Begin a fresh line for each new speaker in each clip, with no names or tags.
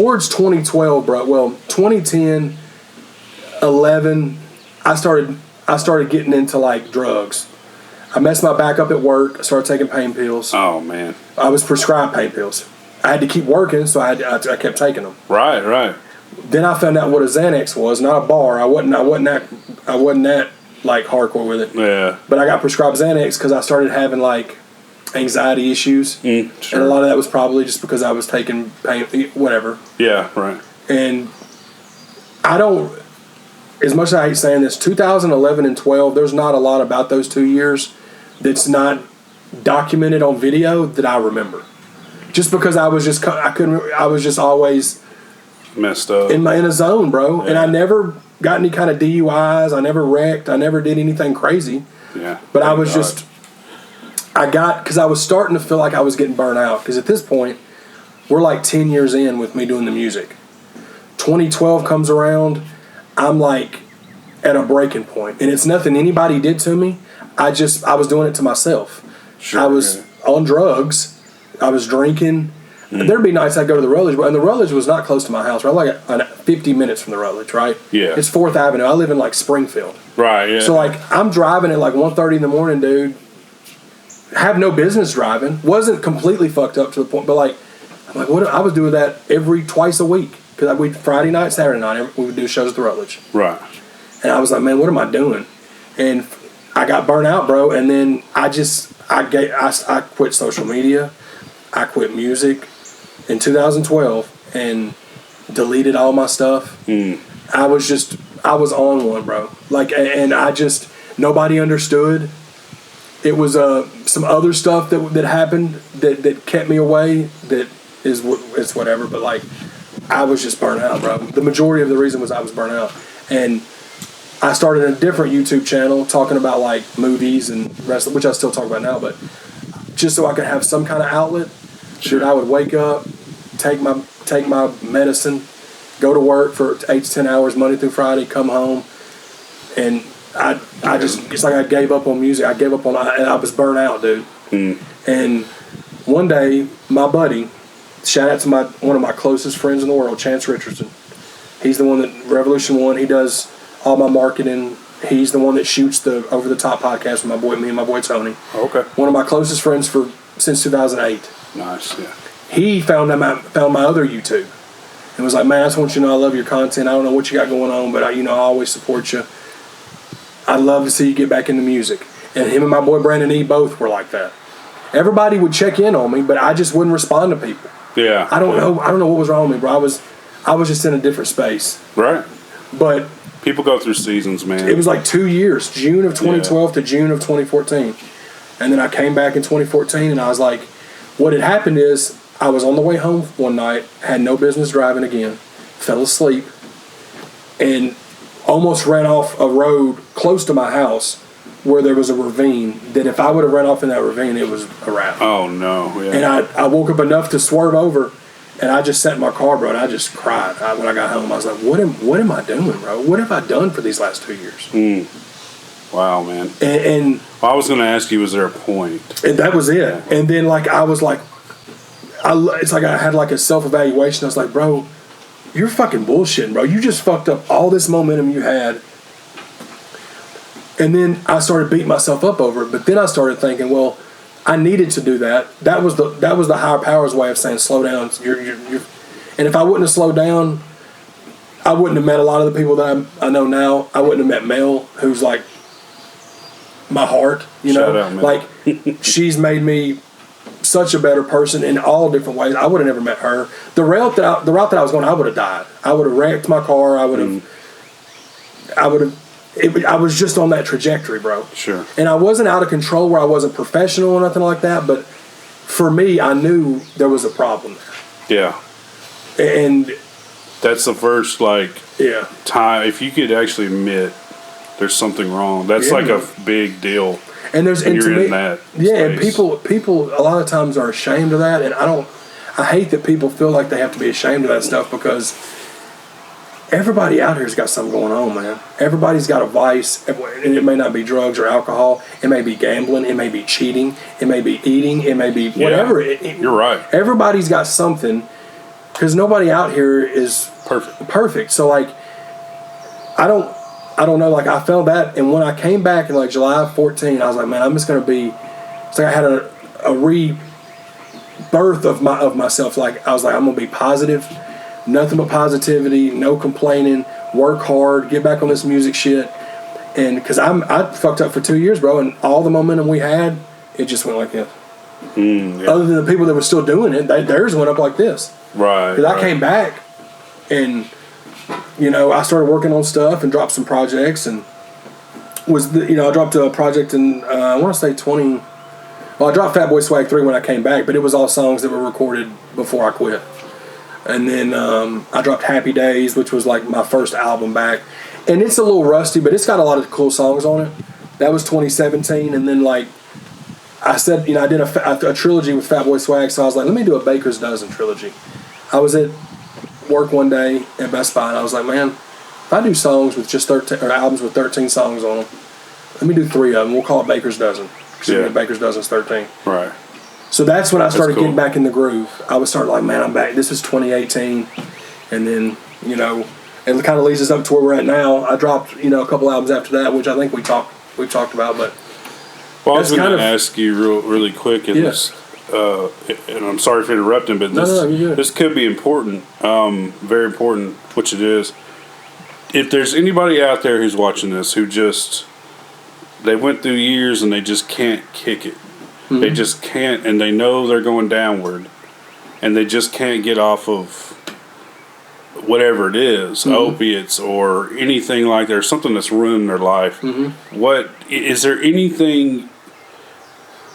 towards 2012, bro. Well, 2010, 11, I started getting into like drugs. I messed my back up at work. I started taking pain pills.
Oh man.
I was prescribed pain pills. I had to keep working, so I kept taking them.
Right.
Then I found out what a Xanax was, not a bar. I wasn't that like hardcore with it.
Yeah.
But I got prescribed Xanax because I started having like anxiety issues,
sure.
And a lot of that was probably just because I was taking pain, whatever.
Yeah, right.
And I don't, as much as I hate saying this, 2011 and 12, there's not a lot about those 2 years that's not documented on video that I remember. Just because I was just always
messed up
in a zone, bro.
Yeah.
And I never got any kind of DUIs. I never wrecked. I never did anything crazy.
Yeah.
But I was because I was starting to feel like I was getting burnt out. Because at this point, we're like 10 years in with me doing the music. 2012 comes around, I'm like at a breaking point. And it's nothing anybody did to me. I was doing it to myself.
Sure,
I was on drugs. I was drinking. There'd be nights I'd go to the Rutledge, and the Rutledge was not close to my house, right? Like 50 minutes from the Rutledge, right?
Yeah.
It's 4th Avenue. I live in like Springfield.
Right, yeah.
So like I'm driving at like 1:30 in the morning, dude. Have no business driving. Wasn't completely fucked up to the point, but like I'm like, what? I was doing that twice a week because we Friday night, Saturday night, we would do shows at the Rutledge.
Right.
And I was like, man, what am I doing? And I got burnt out, bro. And then I quit social media. I quit music in 2012 and deleted all my stuff. I was on one, bro. Like, and nobody understood. It was some other stuff that happened that kept me away. That it's whatever. But like, I was just burnt out, bro. The majority of the reason was I was burnt out, and I started a different YouTube channel talking about like movies and wrestling, which I still talk about now, but just so I could have some kind of outlet. Sure. I would wake up, take my medicine, go to work for 8 to 10 hours Monday through Friday, come home, and it's like I gave up on music. I was burnt out, dude. And one day, my buddy, shout out to one of my closest friends in the world, Chance Richardson. He's the one that Revolution One. He does all my marketing. He's the one that shoots the Over the Top podcast with me and my boy Tony.
Okay.
One of my closest friends since 2008.
Nice, yeah.
He found my other YouTube and was like, man, I just want you to know I love your content. I don't know what you got going on, but I always support you. I'd love to see you get back into music. And him and my boy Brandon E. both were like that. Everybody would check in on me, but I just wouldn't respond to people.
Yeah.
I don't know what was wrong with me, bro. I was just in a different space.
Right.
But
people go through seasons, man.
It was like 2 years, June of 2012 to June of 2014. And then I came back in 2014 and I was like, what had happened is I was on the way home one night, had no business driving again, fell asleep, and almost ran off a road close to my house where there was a ravine that if I would have run off in that ravine, it was a wrap.
Oh, no. Yeah.
And I woke up enough to swerve over, and I just sat in my car, bro, and I just cried. When I got home, I was like, what am I doing, bro? What have I done for these last 2 years?
Wow, man.
And
I was going to ask you, was there a point?
And that was it. Yeah. And then, like, I was like, it's like I had like a self-evaluation. I was like, bro, you're fucking bullshitting, bro. You just fucked up all this momentum you had. And then I started beating myself up over it. But then I started thinking, well, I needed to do that. That was the higher power's way of saying, slow down. And if I wouldn't have slowed down, I wouldn't have met a lot of the people that I know now. I wouldn't have met Mel, who's like my heart,
Shout out, Mel.
Like she's made me such a better person in all different ways. I would have never met her. The route that I was going, I would have died. I would have wrecked my car. I was just on that trajectory, bro.
Sure.
And I wasn't out of control where I wasn't professional or nothing like that, but for me, I knew there was a problem there.
Yeah.
And
that's the first, time. If you could actually admit there's something wrong, that's like a big deal.
And
you're in that space.
And people a lot of times are ashamed of that, and I hate that people feel like they have to be ashamed of that stuff because everybody out here's got something going on, man. Everybody's got a vice, and it may not be drugs or alcohol. It may be gambling. It may be cheating. It may be eating. It may be whatever.
You're right.
Everybody's got something, because nobody out here is perfect. So like, I don't know. Like I felt that, and when I came back in like July of 14, I was like, man, I'm just gonna be. It's like I had a rebirth of myself. Like I was like, I'm gonna be positive, nothing but positivity, no complaining, work hard, get back on this music shit. And because I fucked up for 2 years, bro, and all the momentum we had, it just went like this.
Yeah.
Other than the people that were still doing it, theirs went up like this.
Right.
Because I came back, and I started working on stuff and dropped some projects, and I dropped a project in I want to say 20. Well, I dropped Fatboy Swag 3 when I came back, but it was all songs that were recorded before I quit. And then I dropped Happy Days, which was like my first album back. And it's a little rusty, but it's got a lot of cool songs on it. That was 2017. And then, like I said, I did a trilogy with Fatboy Swag, so I was like, let me do a Baker's Dozen trilogy. I was at work one day at Best Buy, and I was like, man, if I do songs with just 13, or albums with 13 songs on them, let me do 3 of them. We'll call it Baker's Dozen. Because Baker's Dozen's 13.
Right.
So that's when I started getting back in the groove. I was starting like, man, I'm back. This is 2018. And then, it kind of leads us up to where we're at now. I dropped, a couple albums after that, which I think we've talked about. But
I was going to ask you really quick. And I'm sorry for interrupting, but this could be important, very important, which it is. If there's anybody out there who's watching this who they went through years and they just can't kick it. Mm-hmm. They just can't, and they know they're going downward, and they just can't get off of whatever it is, opiates or anything like that, or something that's ruined their life. Mm-hmm. What is there anything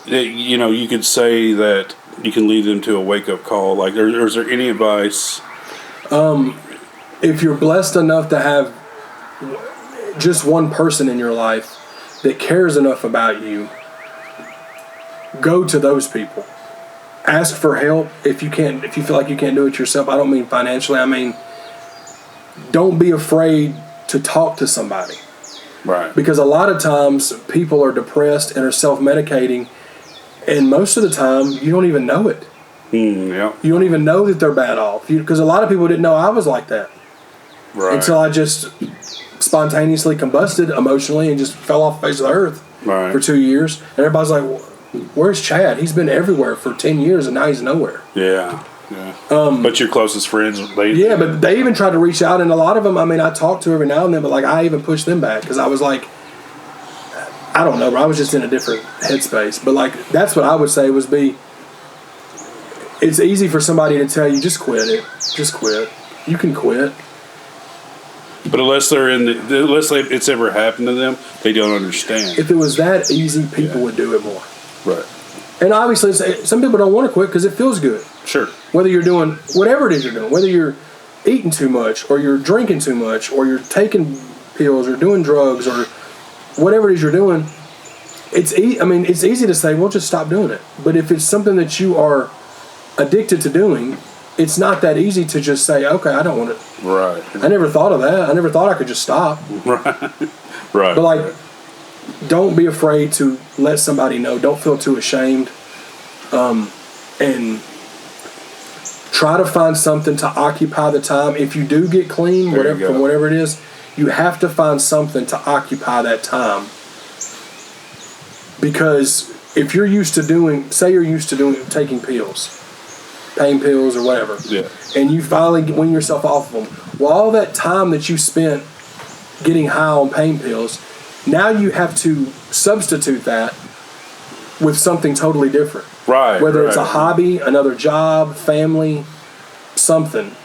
that you could say that you can lead them to a wake up call? Like, or is there any advice?
If you're blessed enough to have just one person in your life that cares enough about you, go to those people. Ask for help if you feel like you can't do it yourself. I don't mean financially. I mean, don't be afraid to talk to somebody.
Right.
Because a lot of times people are depressed and are self-medicating, and most of the time you don't even know it.
Yeah.
You don't even know that they're bad off. Because a lot of people didn't know I was like that.
Right.
Until I just spontaneously combusted emotionally and just fell off the face of the earth for 2 years. And everybody's like, where's Chad? He's been everywhere for 10 years and now he's nowhere.
Yeah. But your closest friends,
but they even tried to reach out, and a lot of them, I talk to every now and then, but like I even pushed them back because I was like, I don't know, I was just in a different headspace. But like, that's what I would say it's easy for somebody to tell you, just quit it. Just quit. You can quit.
But unless it's ever happened to them, they don't understand.
If it was that easy, people would do it more.
Right.
And obviously, some people don't want to quit because it feels good.
Sure.
Whether you're doing whatever it is you're doing, whether you're eating too much, or you're drinking too much, or you're taking pills, or doing drugs, or whatever it is you're doing, it's easy to say, well, just stop doing it. But if it's something that you are addicted to doing, it's not that easy to just say, okay, I don't want it.
Right.
I never thought of that. I never thought I could just stop.
Right.
But like, don't be afraid to let somebody know. Don't feel too ashamed. And try to find something to occupy the time. If you do get clean, from whatever it is, you have to find something to occupy that time. Because if you're used to taking pills, pain pills or whatever, and you finally wean yourself off of them, well, all that time that you spent getting high on pain pills, now you have to substitute that with something totally different.
Right.
Whether it's a hobby, another job, family, something.